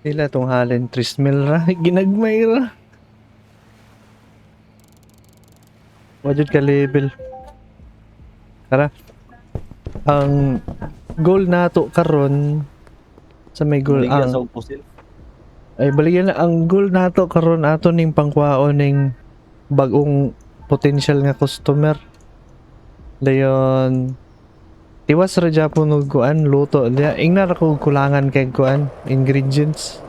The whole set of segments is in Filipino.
Sila tong halin 3 mil ra. Ginagmay ra. Wajud ka level. Tara. Ang goal nato karon sa may goal Maligya ang sa pusil. ay baligyan na ang goal nato karon ato ning pangkuhaon ning bagong potential nga customer. Dayon tiwas ra gyapon og kuan luto diya. Ingna ra ko kulangan kay kuan ingredients.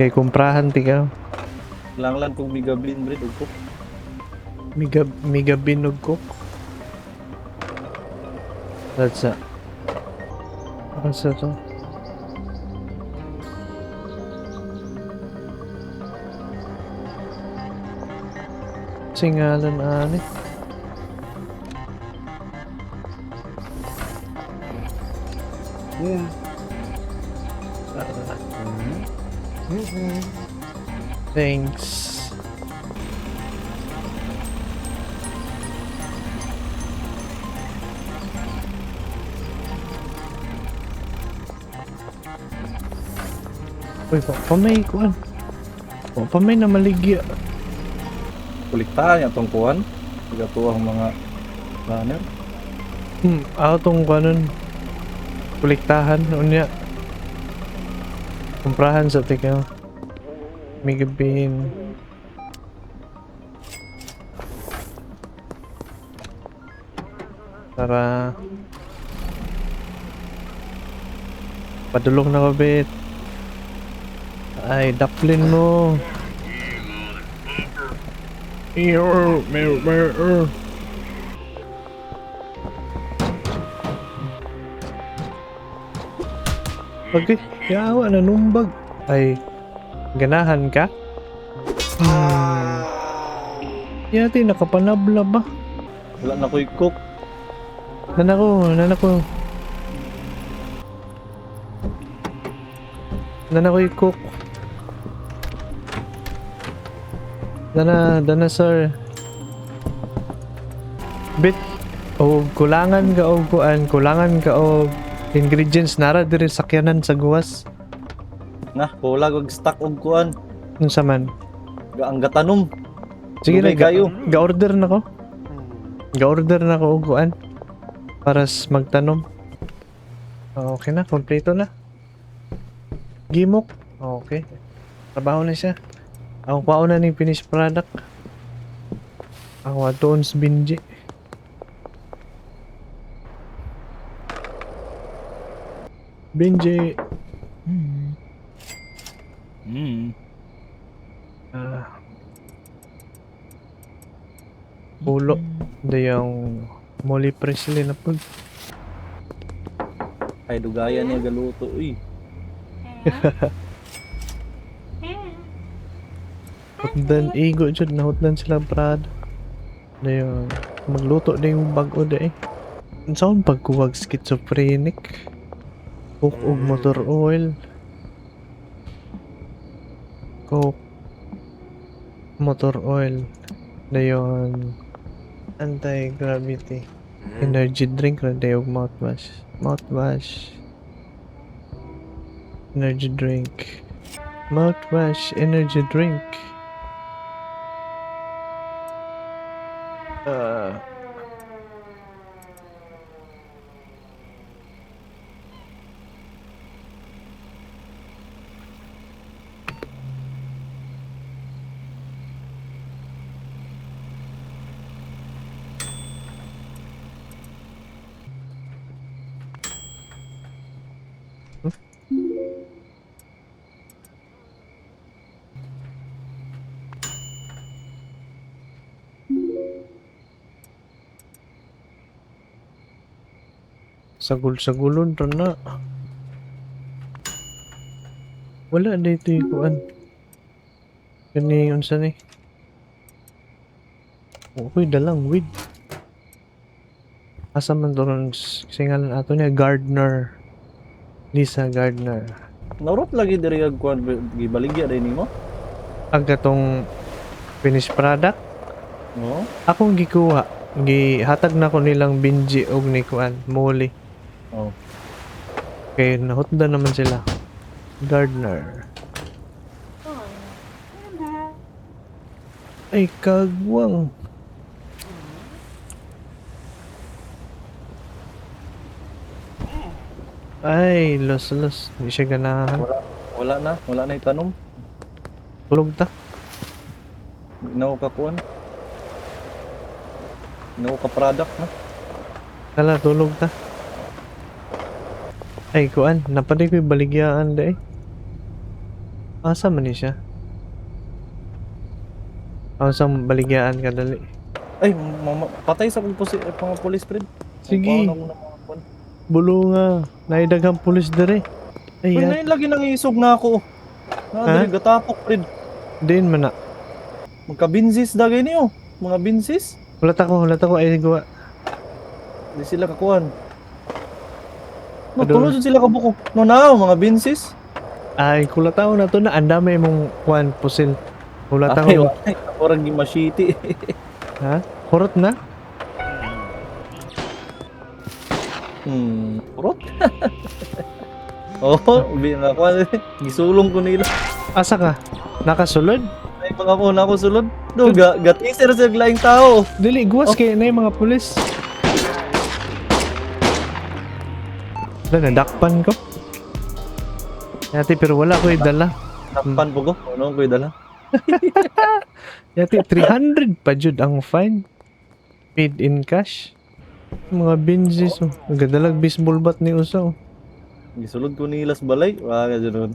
Kay kumprahan ti ka. Lang kung Mega Bean bread ug Miga binog ko. That's a. What's that? Singalan ani. Yeah. Thanks. Uy, pamay kuan. Pamay na maligya. kuliktahan yung tungkuhan. Pagkatuwa ang mga runner. Tong kanon. Kuliktahan unya. Kumprahan sa tika. Mega Bean. Tara. Padulong na kabit. Ay, daplin mo. Okay, yawa na numbag. Ay, ganahan ka? Yati, nakapanabla ba? Wala na ko'y cook. Nanako. Nanako i-cook. Dana sir. Bit kulangan ka og kuan, kulangan ka og ingredients nara diri sakyanan sa guwas. Nah, wala kong stock og kuan. Unsa man? Ang gatanom. Sige na, Dugay kayo. ga-order na ko. Ga-order na ko og kuan para magtanom. Okay na, kompleto na. Gimok. Okay. Trabaho na siya. Ang pauna ni finished product. Ang watons binji. Binji. Pulo. Da yung Molly Presley na pag. Ay, dugayan niya galuto. Uy. Hotdan, igo jud na hotdan sila brad. Da yung magluto na yung bago da eh. Saan pagkuwag schizophrenic? Coke og motor oil. Coke. Motor oil. Da yung anti-gravity. Energy drink na da yung mouthwash. Mouthwash. Energy drink. Mouthwash. Energy drink. Sagul-sagulon ra na. Wala dito yung kuan. Kani unsa ni? Okay, dalang weed. Asa man doon singalan ato niya Gardner. Lisa Gardner. Naurot lagi diri ang kuan gibaligya rin nimo. Ang katong finished product, No? akong gikuha. Gihatag na ko nilang binji og ni kuan, moli. Oh. Kay nahutda naman sila. Gardener. Ay, kagwang. Ay, los. Hindi siya ganahan. Wala na itanom. Tulog ta. Ginawa ka kuan. Ginawa ka product na. Kala, tulog ta. Ay, kuan. Napaday ko yung baligyaan da eh. Asa man ni siya? Asang baligyaan ka dali. Ay, patay sa mga police friend. Sige. Bulunga. Naidaghang pulis dere. Ay, Ay, ngayon lagi nang isog na ako. Ha? Gatapok friend. din man na. Magka-binsis dagay niyo. Mga binsis. Hulat ako. Ay, gawa. Di sila kakuan. No, Ano? tulo sila kabuko. No, mga binsis. Ay, kulat ako na to na. Ang dami mong kuan, pusil. Hulat Ay, ako. orang gimashiti. Ha? Kurot na? Kurot? Oo, bilang ako. Gisulong ko nila. Asa ka? Nakasulod? Ay, mga ko na ako sulod. Do, gatiser sa laing tao. Dili, guwas kayo na yung mga pulis. Nadakpan ko. Yati, pero wala ko dala. Takpan po ko. Ano ko dala? Yati, 300 pa jud ang fine. Paid in cash. Mga binjis, oh. Nagadalag baseball bat ni Usa, oh. Gisulod ko nila sa balay. Wala ka dyan.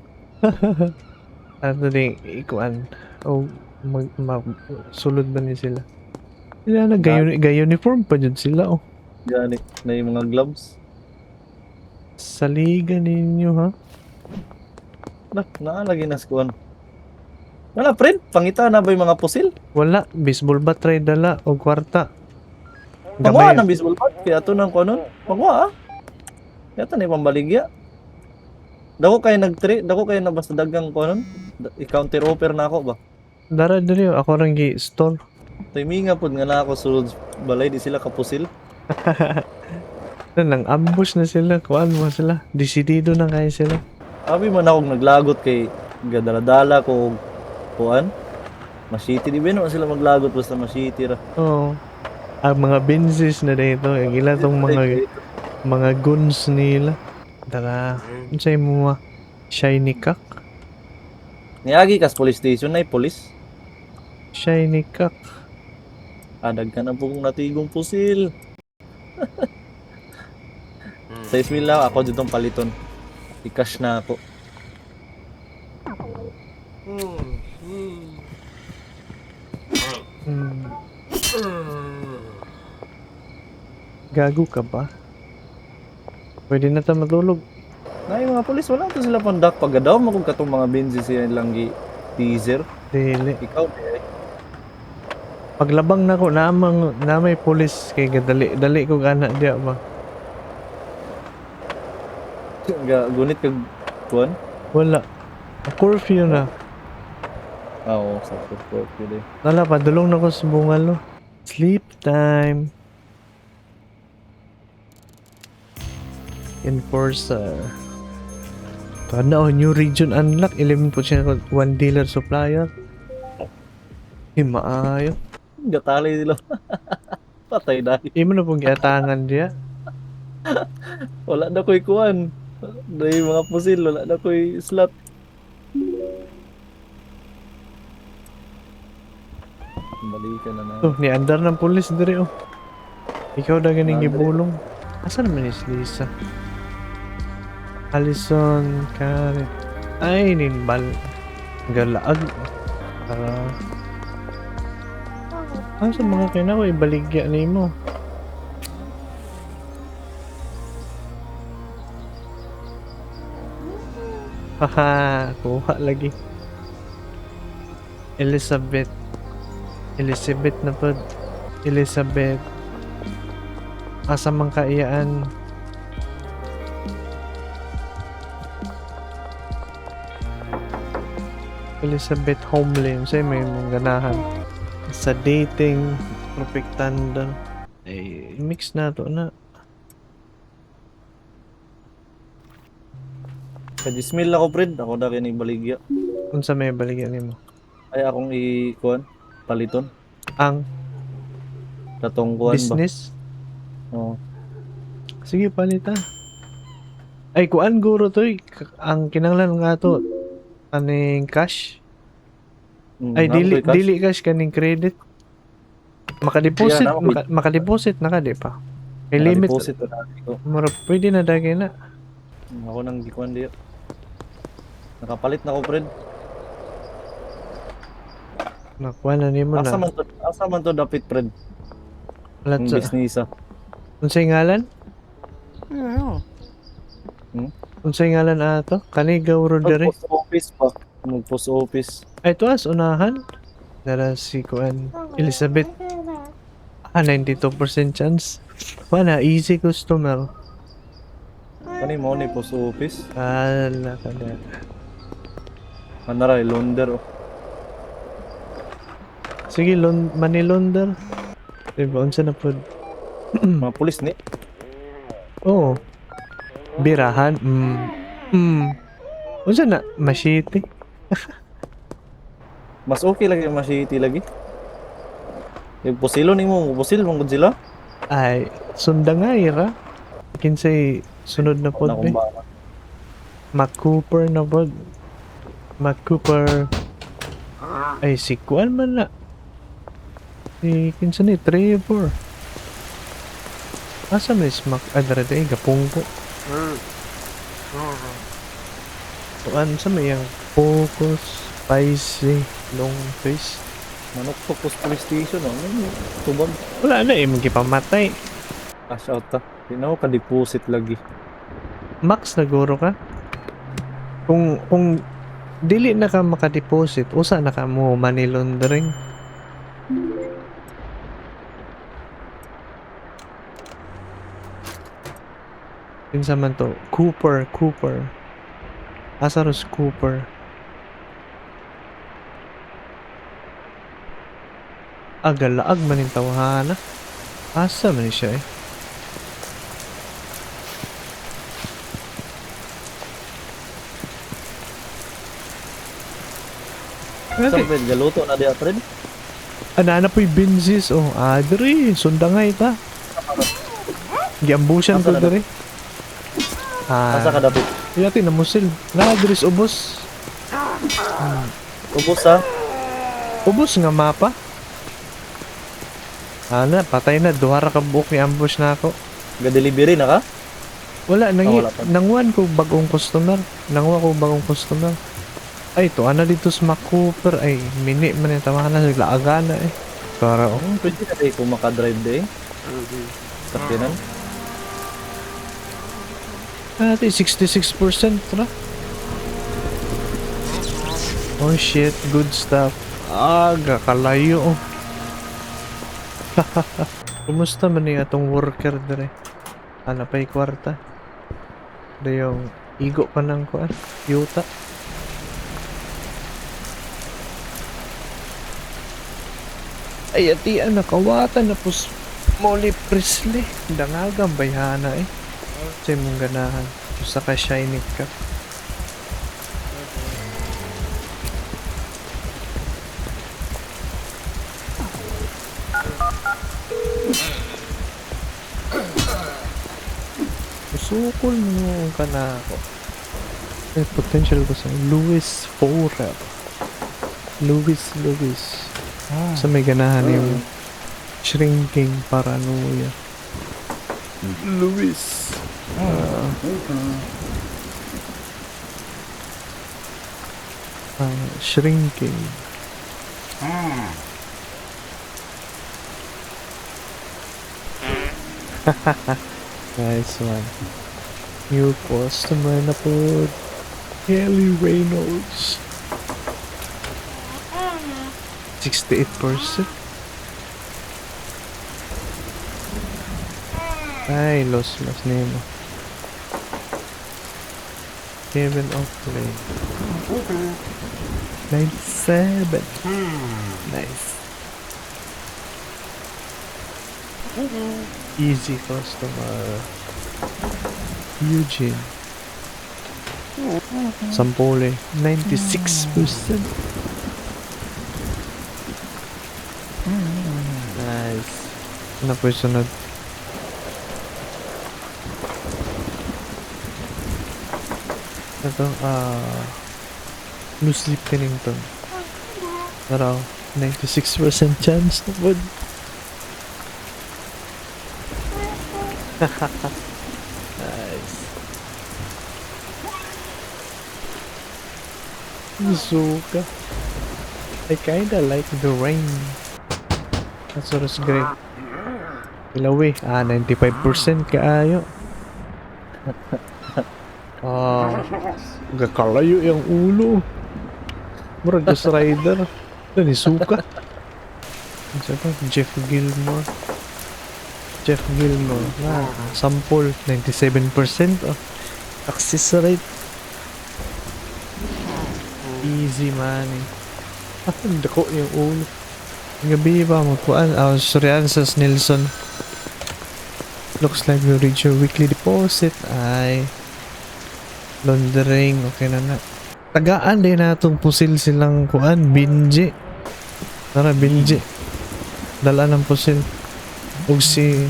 Ano din, ikuan. O, sulod ba ni sila? Sila na, gay uniform pa jud sila, oh. Gani, na yung mga gloves. Sa liga ninyo, ha? Naalagi na skuan. Wala, friend. Pangita na ba yung mga pusil? Wala, baseball bat try dala o kwarta. Pangwa ng baseball bat. Kaya ito nang kuanon. Pangwa, ah. Kaya ito na yung pambaligya. Dako kayo na basta dagang kuanon. I-counter offer na ako ba? Dara dali, ako rang gi-store. Timinga po nga na ako sulod balay. Di sila kapusil. Nang ambush na sila, kuan mo sila. Desidido na kaya sila. Abi man akong naglagot kay gadaladala ko kuan. Masiti di ba no sila maglagot basta masiti ra. Oo. Ang mga benzes na dito, yung ila tong mga guns nila. Dara, unsay mo shiny cock? Niagi kas police station na police. Shiny cock. Adag ka na po kung natigong pusil. 6,000 lang ako ditong paliton. I-cash na ako. Gago ka ba? Pwede na ta matulog. Na yung mga polis wala to sila pandak pagadaw mo kung katong mga benzi siya lang gi teaser. Dili. Ikaw di. Paglabang na ko na may pulis kay dali ko gana diya ba. Gunit kag kuan. Wala. Curfew na. Oo, sa curfew din. Wala pa, dulong na ko sa bungalo. Sleep time. Enforcer. Tanda new region unlock. 11% one dealer supplier. Maayo. Gatalay nila. Patay na. Imo na pong giatangan diya. Wala na ko'y kuan. Dahil mga pusil, wala na ko'y slot. Balikan na na. Oh, ni andar ng pulis dire oh. Ikaw daw ganing gibulong. Asa naman is Lisa? Alison, Karen. Ay, ninbal. Galaag. Ano sa mga kina ko, ibaligya ni mo. Haha, kuha lagi. Elizabeth na po. Elizabeth. Asa mang kaiyaan. Elizabeth Homely. Sa'yo may mga ganahan. Sa dating, perfectanda. Ay, Eh, mix na to na. Kadismil ako, Fred. Ako na kining baligya. Unsa may baligyan nimo? Ay, akong i-kuhan. Paliton. Ang Katong kuhan ba? business? Oo. Sige, palita. Ay, kuan guro to ang kinanglan nga to kaning cash. Ay, Nakoy cash. dili cash kaning credit. Maka-deposit, Yeah, nakoy. maka-deposit na ka, di pa? May limit. Naka-deposit na natin ko. Mura, pwede na dagay na. Ako nang gikuhan diyo. Nakapalit na ko, Fred. Nakuha na nimo na. Asa man to dapit, Fred? Alat Ang sa, business. unsay ngalan? Hmm? Unsay ngalan ato? Kani gawro dere. Post office pa. Post office. Ay, tuas, unahan. Nara si Kuan Elizabeth. 92% chance. Wala, easy customer. Kani mo ni post office? Ala ka na. Anaray, launder. Sige, money launder. Diba, unsa na po? Mga pulis ni. Oo. Birahan. Unsa na? Machete. Mas okay lagi ang city lagi. Yung pusilo ni mo, pusil mong Godzilla. Ay, sundangay ra. Kinsay sunod na pod be. Nakumbana. Mac Cooper na pod. Mac Cooper. Ay, si Kuan man na. Si kinsa ni Trevor. Asa may smack adrade gapungko. Kuan sa may ang focus, spicy, long face. Manok to post police station. Ano tubag. Wala na eh, magipamatay. Cash out ta. Di na ako ka-deposit lagi. Max naguro ka? Kung dili na ka maka-deposit, usa na ka mo money laundering. Pinsa man to? Cooper. Asaros Cooper. Agalaag man yung tawhana. Asa man siya eh. Sa Fred, galuto na diya, Fred. Ana po'y Benzis. Oh, adri. Sundangay ta. Giambusan ko Asa na diri. Asa ka dapit? Yati na musil. Nadris ubos. Ubos ha? Ubos nga mapa. Ana, patay na. Duhara ka buok ni ambush na ako. Ga-delivery na ka? Wala, wala pa. nangwan ko bagong customer. Nangwa ko bagong customer. Ay, to ana dito sa Mac Cooper. Ay, mini man yung tamahan na. Naglaaga na eh. Para oh. Pwede na tayo kung makadrive din. Sakyanan. Ate, 66% na. Oh shit, good stuff. Kalayo oh. Kumusta man yung atong worker dire? Ano pa yung kwarta? Da yung igo pa ng kuan, yuta. Ay, atian nakawatan na pus Molly Presley. Dangagang bayhana eh. Sa mong ganahan. Sa ka shiny ka. Sukol mo ka na ako. May potential ko sa Louis Forer. Louis. Sa may ganahan yung shrinking paranoia. Louis. Shrinking. Nice one. New customer na po. Kelly Reynolds. 68%. Ay, lost name. Kevin Oakley. 97. Nice. Easy customer. Eugene. Sampole. 96%. Nice. Ano po yung sunod? Ito, Blue Sleep Pennington. Pero, 96% chance na po. Nice. Zuka. I kinda like the rain. That's what is great. Ilawi. 95% kaayo. Gakalayo yung ulo. Murag Ghost Rider. Ito ni Suka. Ano siya ba? Jeff Gilmore. Jeff Gilmore. Sample. 97%. Oh. Success rate. Easy money. Ang dako yung ulo. Gabi ba magpuan? Soriansas Nelson. Looks like we reach your weekly deposit. Ay. Laundering. Okay na na. Tagaan din na itong pusil silang kuan. Binji. Tara, Binji. Dala ng pusil. Ug si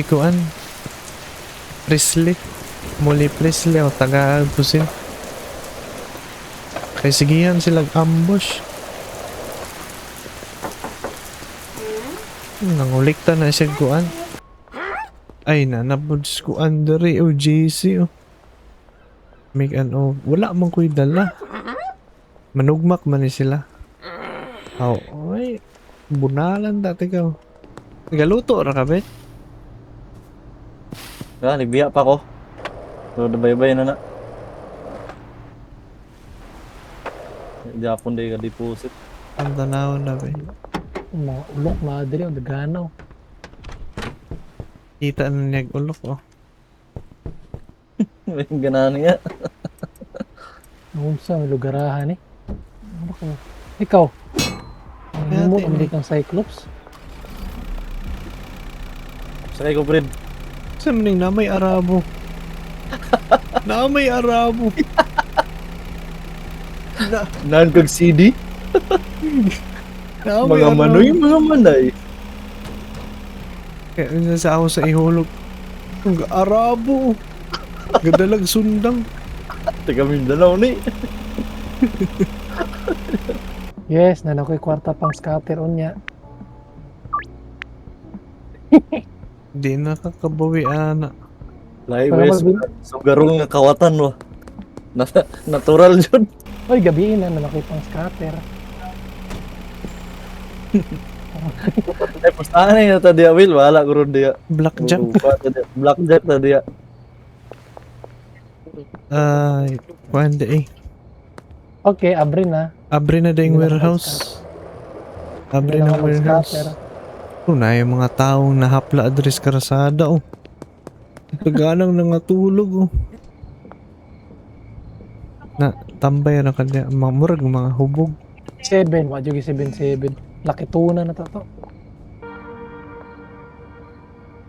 kuan. Presley. Muli Presley. O tagaan pusil. Kaya sigihan silang ambush. Nangulikta na siya kuan. Ay na nabuds kuan diri o JC o. Make an o. Wala man ko'y dala. Manugmak man ni sila. Ay. Bunalan dati ka. Nagaluto ra ka bet. Nagbiya pa ko. So, nabay-bay na na. Japon day ka deposit. Ang tanaw na bet. Mga ulok, madali, ang daganaw. Kita na niyag ulok oh. May ganaan niya. Ang sa may lugarahan eh. Ano ko? Ikaw. Ano mo, Dati, hindi kang Cyclops? Sakay ko, Fred. Sa maning na may Arabo. Na may Arabo. Nagkag CD. Na may Mga Arabo. manoy, mga manay. Kaya nasa ako sa ihulog. Ang Arabo. Gadalag sundang. Taga Mindanao ni. Yes, nanakoy kwarta pang scatter on niya. Di nakakabawi ana. Lahi Para wes. malbin- Sugarong nga kawatan mo. Natural yun. Oy, gabiin na nanakoy pang scatter. Ay, pustahan na yun tadi Will. Wala ko ron diya. Blackjack. Blackjack na diya. Ay, pwede eh. Okay, abri na. Abre na ding Hindi na warehouse. Abre Hindi na na warehouse. mag-scatter. Na yung mga taong nahapla address karasada oh. Taganang nangatulog oh. Na tambay na kanya mga murag mga hubog. 7, wadyo gi 7-7. Laki tuna na to.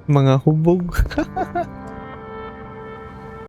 Mga hubog.